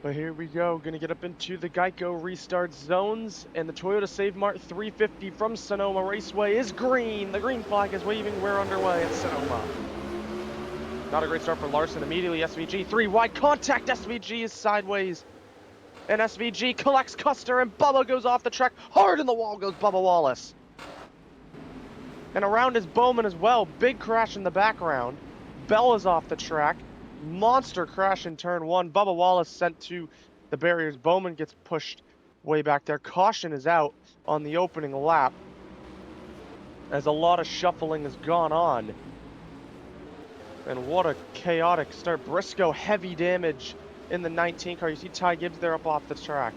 But here we go, gonna get up into the Geico restart zones, and the Toyota Save Mart 350 from Sonoma Raceway is green. The green flag is waving. We're underway at Sonoma. Not a great start for Larson. Immediately SVG, 3 wide contact. SVG is sideways, and SVG collects Custer, and Bubba goes off the track. Hard in the wall goes Bubba Wallace. And around is Bowman as well. Big crash in the background. Bell is off the track. Monster crash in turn 1. Bubba Wallace sent to the barriers. Bowman gets pushed way back there. Caution is out on the opening lap, as a lot of shuffling has gone on. And what a chaotic start. Briscoe, heavy damage in the 19 car. You see Ty Gibbs there up off the track.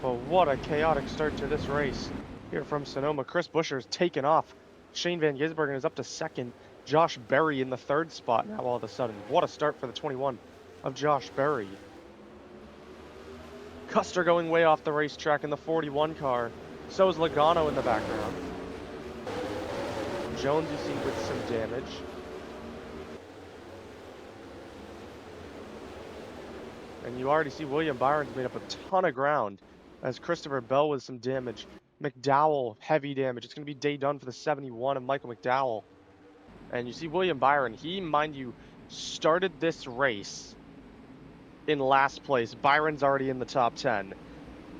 Well, what a chaotic start to this race here from Sonoma. Chris Buescher's taken off. Shane Van Gisbergen is up to second. Josh Berry in the 3rd spot now all of a sudden. What a start for the 21 of Josh Berry. Custer going way off the racetrack in the 41 car. So is Logano in the background. Jones you see with some damage. And you already see William Byron's made up a ton of ground, as Christopher Bell with some damage. McDowell, heavy damage. It's going to be day done for the 71 of Michael McDowell. And you see William Byron, he, mind you, started this race in last place. Byron's already in the top 10.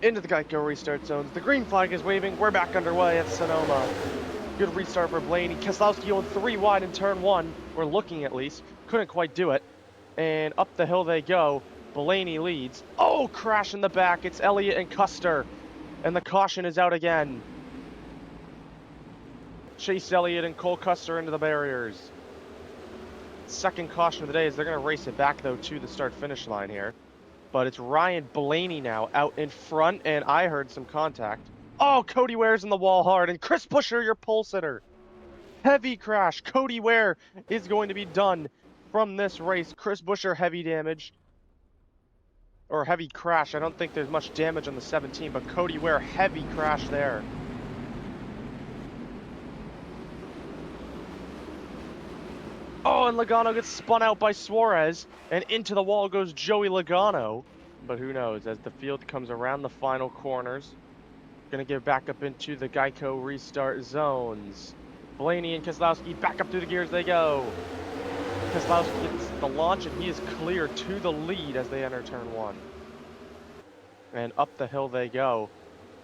Into the Geico restart zones. The green flag is waving. We're back underway at Sonoma. Good restart for Blaney. Keselowski on 3 wide in turn 1. We're looking at least. Couldn't quite do it. And up the hill they go. Blaney leads. Oh, crash in the back. It's Elliott and Custer. And the caution is out again. Chase Elliott and Cole Custer into the barriers. Second caution of the day, as they're going to race it back, though, to the start-finish line here. But it's Ryan Blaney now out in front, and I heard some contact. Oh, Cody Ware's in the wall hard, and Chris Buescher, your pole sitter. Heavy crash. Cody Ware is going to be done from this race. Chris Buescher, heavy damage. Or heavy crash. I don't think there's much damage on the 17, but Cody Ware, heavy crash there. Oh, and Logano gets spun out by Suarez, and into the wall goes Joey Logano. But who knows, as the field comes around the final corners. Gonna get back up into the Geico restart zones. Blaney and Keselowski back up through the gears they go. Keselowski gets the launch, and he is clear to the lead as they enter turn 1. And up the hill they go.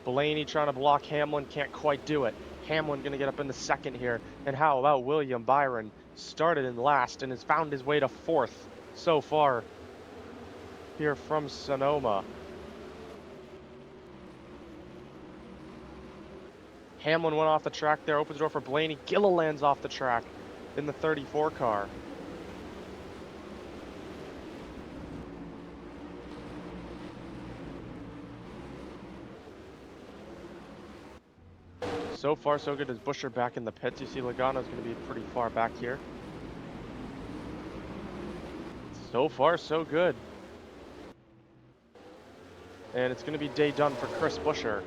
Blaney trying to block Hamlin, can't quite do it. Hamlin gonna get up into 2nd here. And how about William Byron? Started in last and has found his way to 4th so far here from Sonoma. Hamlin went off the track there, opens the door for Blaney. Gilliland's off the track in the 34 car. So far, so good as Buescher back in the pits. You see Logano's going to be pretty far back here. So far, so good. And it's going to be day done for Chris Buescher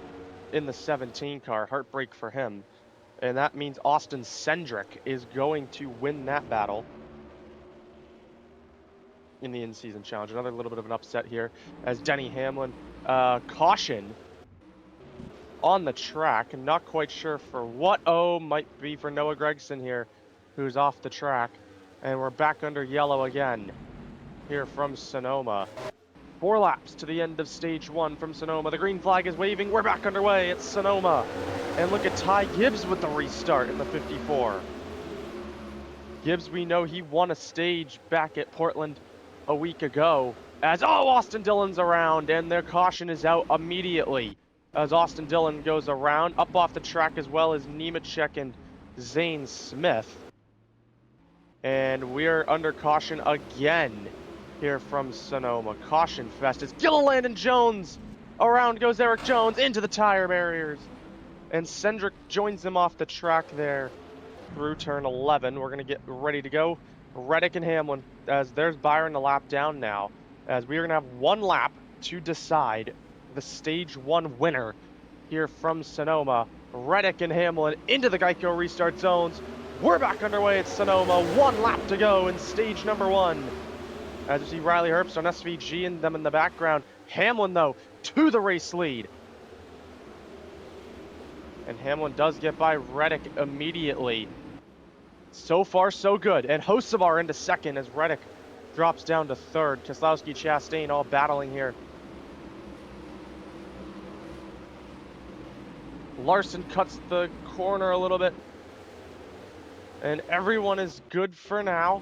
in the 17 car. Heartbreak for him. And that means Austin Cindric is going to win that battle in the in-season challenge. Another little bit of an upset here as Denny Hamlin, caution on the track. Not quite sure for what. Oh, might be for Noah Gragson here, who's off the track. And we're back under yellow again here from Sonoma. 4 laps to the end of stage 1 from Sonoma. The green flag is waving. We're back underway at Sonoma. And look at Ty Gibbs with the restart in the 54. Gibbs, we know he won a stage back at Portland a week ago. As, oh, Austin Dillon's around, and their caution is out immediately. As Austin Dillon goes around, up off the track as well as Nemechek and Zane Smith. And we're under caution again here from Sonoma. Caution fest as Gilliland and Jones. Around goes Erik Jones into the tire barriers. And Cindric joins them off the track there through turn 11. We're going to get ready to go. Reddick and Hamlin, as there's Byron a lap down now. As we are going to have 1 lap to decide the stage 1 winner here from Sonoma. Reddick and Hamlin into the Geico restart zones. We're back underway at Sonoma. 1 lap to go in stage number 1. As you see Riley Herbst on SVG and them in the background. Hamlin, though, to the race lead. And Hamlin does get by Reddick immediately. So far, so good. And Hocevar into second as Reddick drops down to third. Keselowski, Chastain all battling here. Larson cuts the corner a little bit. And everyone is good for now.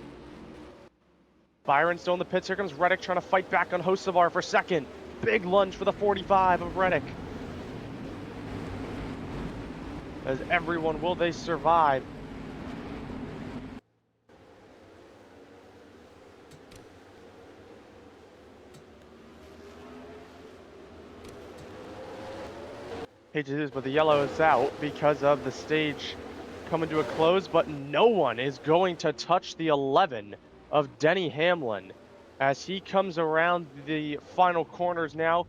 Byron still in the pits. Here comes Reddick trying to fight back on Hocevar for second. Big lunge for the 45 of Reddick. As everyone, will they survive? Hate to do this, but the yellow is out because of the stage coming to a close, but no one is going to touch the 11 of Denny Hamlin as he comes around the final corners now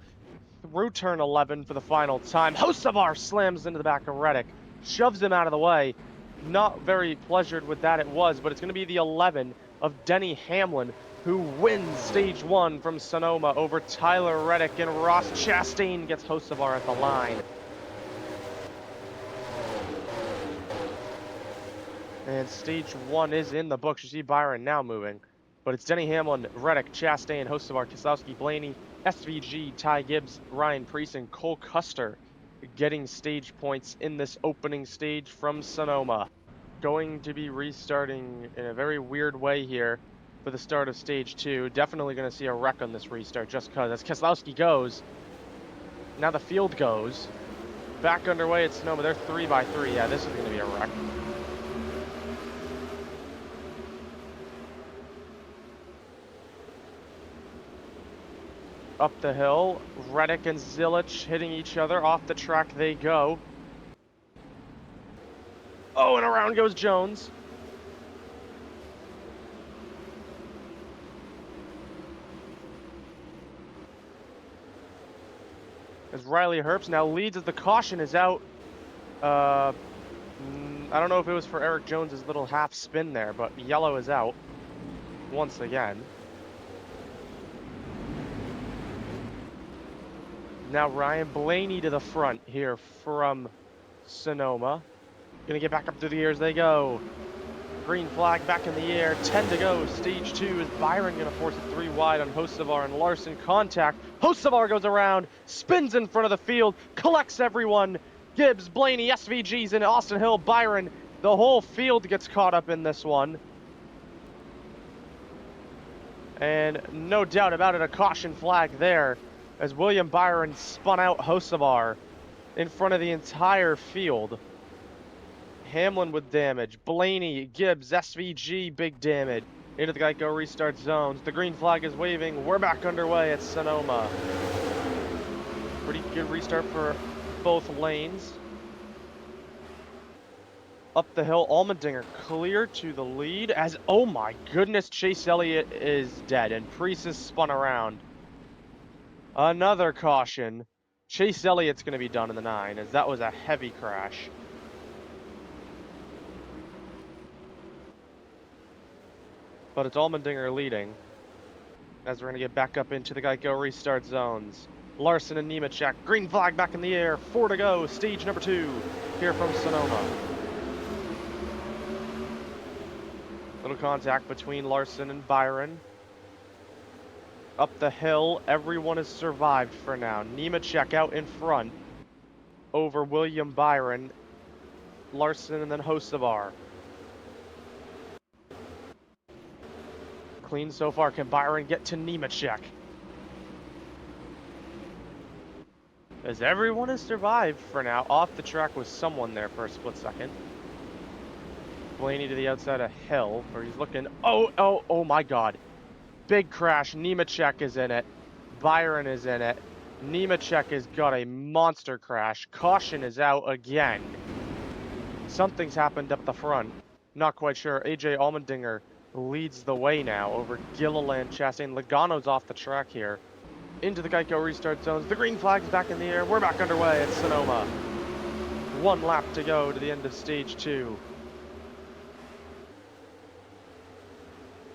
through turn 11 for the final time. Hocevar slams into the back of Reddick, shoves him out of the way. Not very pleasured with that it was, but it's going to be the 11 of Denny Hamlin who wins stage 1 from Sonoma over Tyler Reddick, and Ross Chastain gets Hocevar at the line. And stage 1 is in the books. You see Byron now moving. But it's Denny Hamlin, Reddick, Chastain, Hocevar, Keselowski, Blaney, SVG, Ty Gibbs, Ryan Preece, and Cole Custer getting stage points in this opening stage from Sonoma. Going to be restarting in a very weird way here for the start of stage 2. Definitely going to see a wreck on this restart just because. As Keselowski goes, now the field goes. Back underway at Sonoma. They're 3x3. Yeah, this is going to be a wreck. Up the hill, Reddick and Zilisch hitting each other. Off the track they go. Oh, and around goes Jones. As Riley Herbst now leads as the caution is out. I don't know if it was for Erik Jones' little half spin there, but yellow is out once again. Now Ryan Blaney to the front here from Sonoma. Gonna get back up through the air as they go. Green flag back in the air, 10 to go. Stage 2 is Byron gonna force it 3 wide on Hocevar and Larson. Contact. Hocevar goes around, spins in front of the field, collects everyone. Gibbs, Blaney, SVG's in Austin Hill, Byron. The whole field gets caught up in this one. And no doubt about it, a caution flag there, as William Byron spun out Hocevar in front of the entire field. Hamlin with damage. Blaney, Gibbs, SVG, big damage. Into the Geico restart zones. The green flag is waving. We're back underway at Sonoma. Pretty good restart for both lanes. Up the hill, Allmendinger clear to the lead as, oh my goodness, Chase Elliott is dead and Preece is spun around. Another caution. Chase Elliott's going to be done in the 9 as that was a heavy crash. But it's Allmendinger leading as we're going to get back up into the Geico restart zones. Larson and Nemechek, green flag back in the air, 4 to go, stage number 2 here from Sonoma. Little contact between Larson and Byron. Up the hill, everyone has survived for now. Nemechek out in front over William Byron, Larson, and then Hocevar. Clean so far. Can Byron get to Nemechek? As everyone has survived for now. Off the track was someone there for a split second. Blaney to the outside of Hill, where he's looking. Oh my God. Big crash. Nemechek is in it. Byron is in it. Nemechek has got a monster crash. Caution is out again. Something's happened up the front. Not quite sure. AJ Allmendinger leads the way now over Gilliland, Chastain. Logano's off the track here. Into the Geico restart zones. The green flag's back in the air. We're back underway at Sonoma. 1 lap to go to the end of stage 2.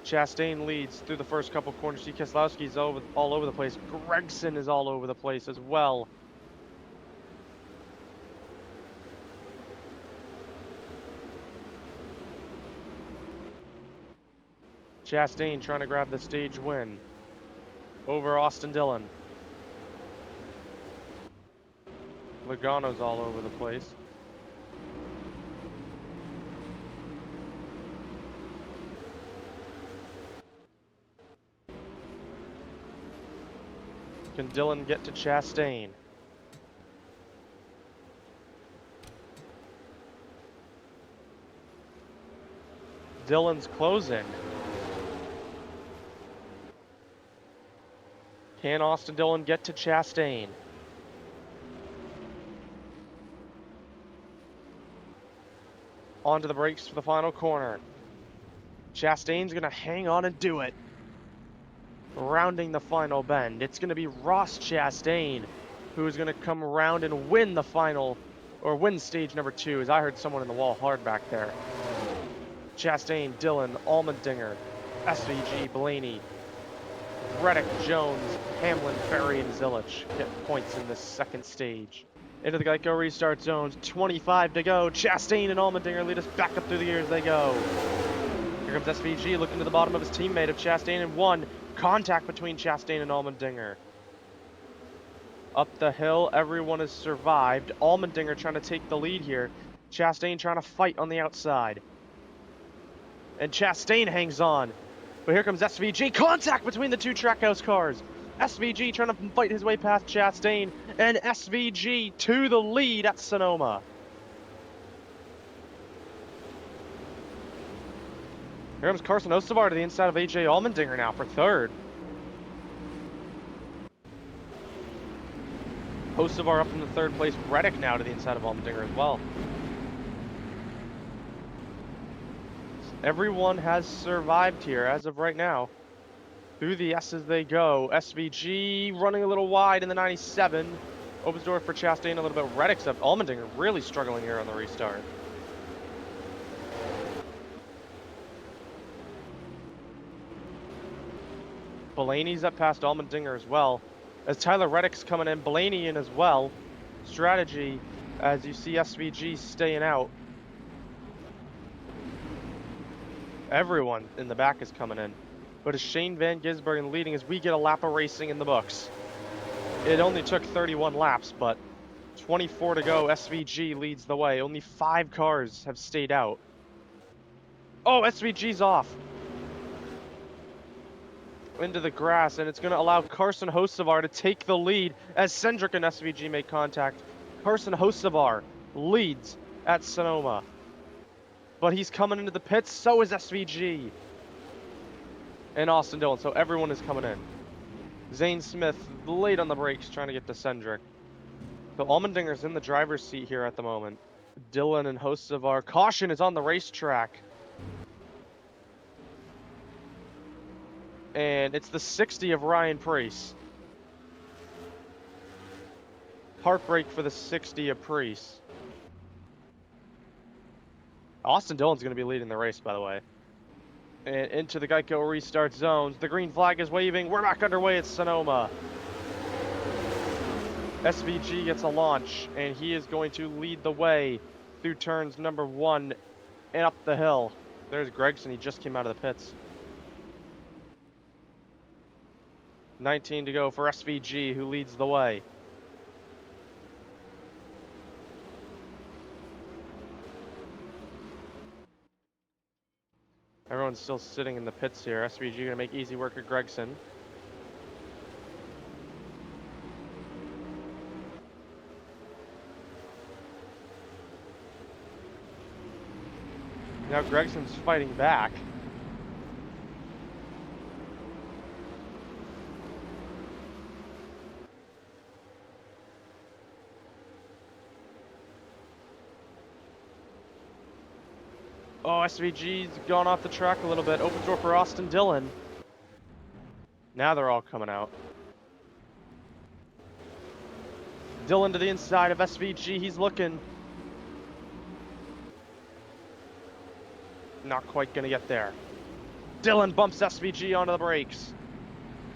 Chastain leads through the first couple corners. See, Keselowski's all over the place. Gragson is all over the place as well. Chastain trying to grab the stage win over Austin Dillon. Logano's all over the place. Can Dillon get to Chastain? Dillon's closing. Can Austin Dillon get to Chastain? Onto the brakes for the final corner. Chastain's gonna hang on and do it. Rounding the final bend. It's gonna be Ross Chastain who's gonna come around and win the final, or win stage number 2, as I heard someone in the wall hard back there. Chastain, Dillon, Allmendinger, SVG, Blaney, Reddick, Jones, Hamlin, Ferry, and Zilisch get points in this second stage. Into the Geico restart zones, 25 to go. Chastain and Allmendinger lead us back up through the gear as they go. Here comes SVG looking to the bottom of his teammate of Chastain and 1. Contact between Chastain and Allmendinger. Up the hill, everyone has survived. Allmendinger trying to take the lead here. Chastain trying to fight on the outside. And Chastain hangs on. But here comes SVG. Contact between the two Trackhouse cars. SVG trying to fight his way past Chastain. And SVG to the lead at Sonoma. Here comes Carson Hocevar to the inside of AJ Allmendinger now for third. Hocevar up in the third place. Reddick now to the inside of Allmendinger as well. Everyone has survived here as of right now. Through the S's they go. SVG running a little wide in the 97. Opens door for Chastain a little bit. Reddick's up. Allmendinger really struggling here on the restart. Blaney's up past Allmendinger as well. As Tyler Reddick's coming in, Blaney in as well. Strategy as you see SVG staying out. Everyone in the back is coming in. But it's Shane Van Gisbergen leading as we get a lap of racing in the books. It only took 31 laps, but 24 to go. SVG leads the way. Only 5 cars have stayed out. Oh, SVG's off. Into the grass, and it's going to allow Carson Hocevar to take the lead as Cindric and SVG make contact. Carson Hocevar leads at Sonoma. But he's coming into the pits, so is SVG. And Austin Dillon, so everyone is coming in. Zane Smith late on the brakes trying to get to Cindric. So Allmendinger's in the driver's seat here at the moment. Dillon and Hocevar. Caution is on the racetrack. And it's the 60 of Ryan Preece. Heartbreak for the 60 of Preece. Austin Dillon's going to be leading the race, by the way. And into the Geico restart zones. The green flag is waving. We're back underway at Sonoma. SVG gets a launch, and he is going to lead the way through turns number 1 and up the hill. There's Gragson. He just came out of the pits. 19 to go for SVG, who leads the way. Everyone's still sitting in the pits here. SVG gonna make easy work of Gragson. Now Gregson's fighting back. Oh, SVG's gone off the track a little bit. Opens door for Austin Dillon. Now they're all coming out. Dillon to the inside of SVG. He's looking. Not quite going to get there. Dillon bumps SVG onto the brakes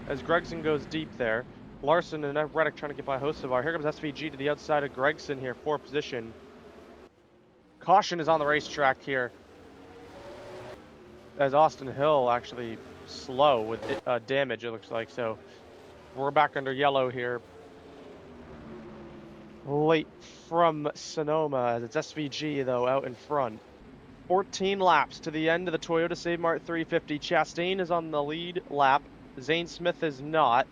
as Gragson goes deep there. Larson and Reddick trying to get by Hocevar. Here comes SVG to the outside of Gragson here, 4th position. Caution is on the racetrack here, as Austin Hill actually slow with damage, it looks like. So we're back under yellow here. Late from Sonoma, as it's SVG, though, out in front. 14 laps to the end of the Toyota Save Mart 350. Chastain is on the lead lap. Zane Smith is not.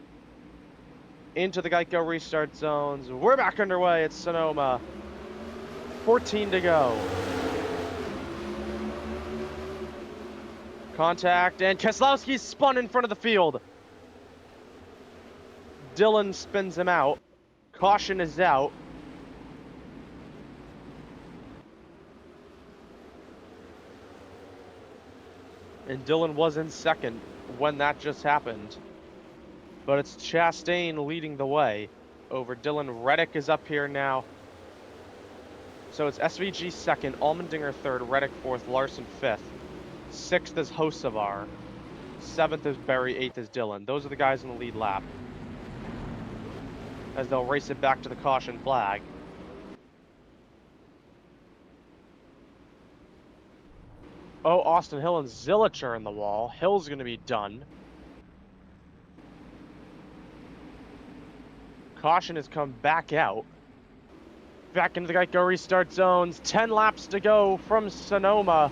Into the Geico restart zones. We're back underway at Sonoma. 14 to go. Contact, and Keselowski's spun in front of the field. Dillon spins him out. Caution is out. And Dillon was in second when that just happened. But it's Chastain leading the way over Dillon. Reddick is up here now. So it's SVG second, Allmendinger third, Reddick fourth, Larson fifth. 6th is Hocevar. 7th is Berry, 8th is Dillon. Those are the guys in the lead lap, as they'll race it back to the caution flag. Oh, Austin Hill and Zilisch are in the wall. Hill's going to be done. Caution has come back out. Back into the Geico restart zones. 10 laps to go from Sonoma.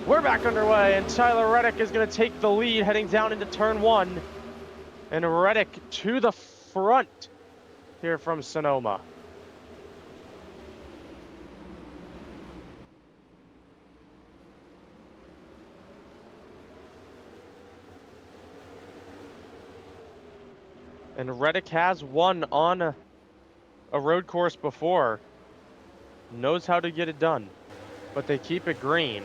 We're back underway, and Tyler Reddick is going to take the lead heading down into turn 1. And Reddick to the front here from Sonoma. And Reddick has won on a road course before. Knows how to get it done. But they keep it green.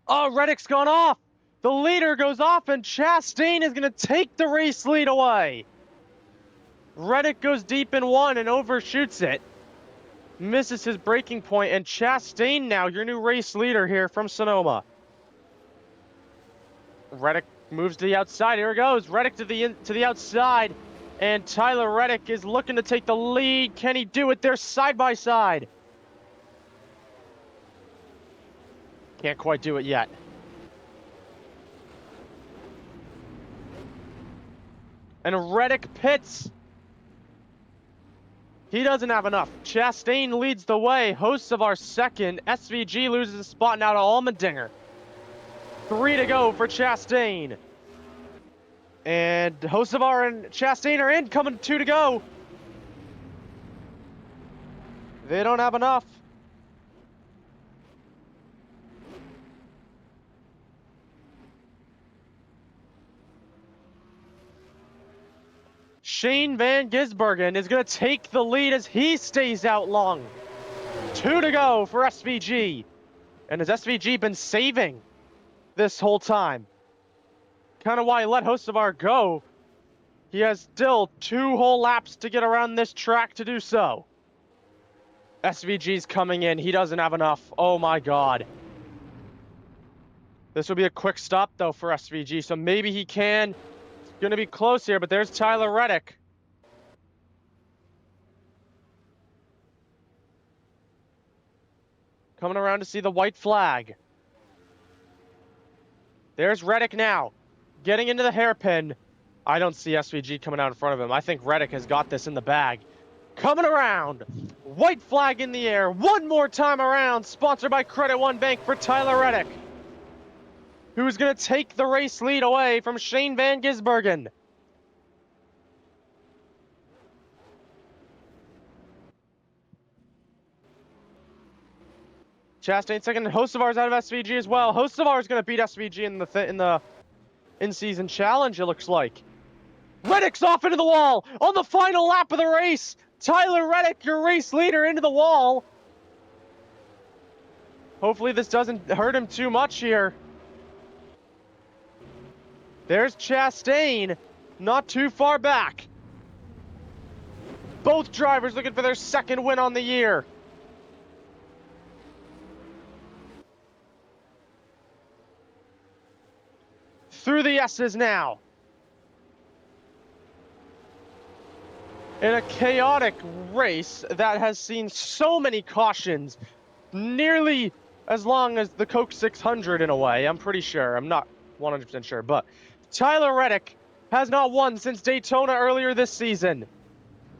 Oh, Reddick's gone off! The leader goes off, and Chastain is going to take the race lead away. Reddick goes deep in 1 and overshoots it. Misses his braking point, and Chastain now, your new race leader here from Sonoma. Reddick moves to the outside. Here it goes. Reddick to the outside. And Tyler Reddick is looking to take the lead. Can he do it? They're side by side. Can't quite do it yet. And Reddick pits. He doesn't have enough. Chastain leads the way. Hocevar second. SVG loses a spot now to Allmendinger. 3 to go for Chastain. And Hocevar and Chastain are in, coming 2 to go. They don't have enough. Shane Van Gisbergen is going to take the lead as he stays out long. 2 to go for SVG. And has SVG been saving this whole time? Kind of why he let Hocevar go. He has still 2 whole laps to get around this track to do so. SVG's coming in. He doesn't have enough. Oh my God. This will be a quick stop though for SVG, so maybe he can. It's going to be close here, but there's Tyler Reddick. Coming around to see the white flag. There's Reddick now. Getting into the hairpin. I don't see SVG coming out in front of him. I think Reddick has got this in the bag. Coming around. White flag in the air. One more time around. Sponsored by Credit One Bank for Tyler Reddick, who's going to take the race lead away from Shane Van Gisbergen. Chastain second. Hocevar's out of SVG as well. Hocevar's going to beat SVG in the in-season challenge, it looks like. Reddick's off into the wall on the final lap of the race. Tyler Reddick, your race leader, into the wall. Hopefully this doesn't hurt him too much here. There's Chastain, not too far back. Both drivers looking for their second win on the year. through the S's now. In a chaotic race that has seen so many cautions, nearly as long as the Coke 600 in a way, I'm pretty sure. I'm not 100% sure, but Tyler Reddick has not won since Daytona earlier this season.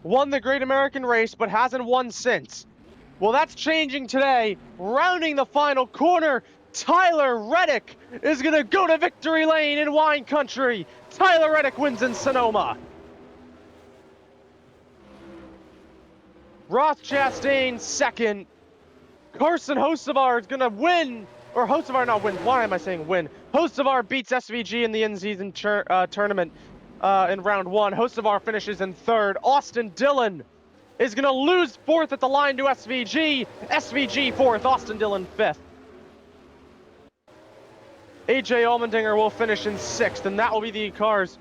Won the Great American Race, but hasn't won since. Well, that's changing today. Rounding the final corner, Tyler Reddick is going to go to victory lane in wine country. Tyler Reddick wins in Sonoma. Ross Chastain second. Carson Hocevar is going to win. Or Hocevar not win. Why am I saying win? Hocevar beats SVG in the in-season tournament in round one. Hocevar finishes in third. Austin Dillon is going to lose fourth at the line to SVG. SVG fourth. Austin Dillon fifth. AJ Allmendinger will finish in sixth, and that will be the cars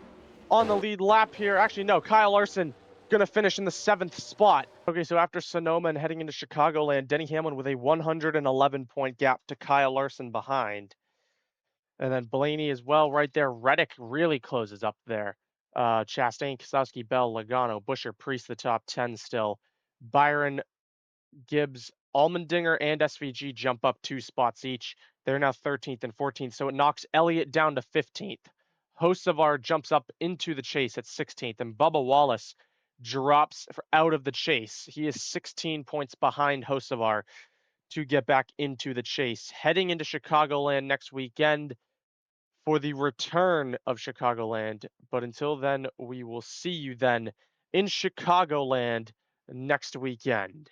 on the lead lap here. Actually, no, Kyle Larson going to finish in the seventh spot. Okay, so after Sonoma and heading into Chicagoland, Denny Hamlin with a 111-point gap to Kyle Larson behind. And then Blaney as well right there. Reddick really closes up there. Chastain, Keselowski, Bell, Logano, Buescher, Preece, the top 10 still. Byron, Gibbs, Allmendinger, and SVG jump up 2 spots each. They're now 13th and 14th, so it knocks Elliott down to 15th. Hocevar jumps up into the chase at 16th, and Bubba Wallace drops out of the chase. He is 16 points behind Hocevar to get back into the chase. Heading into Chicagoland next weekend for the return of Chicagoland. But until then, we will see you then in Chicagoland next weekend.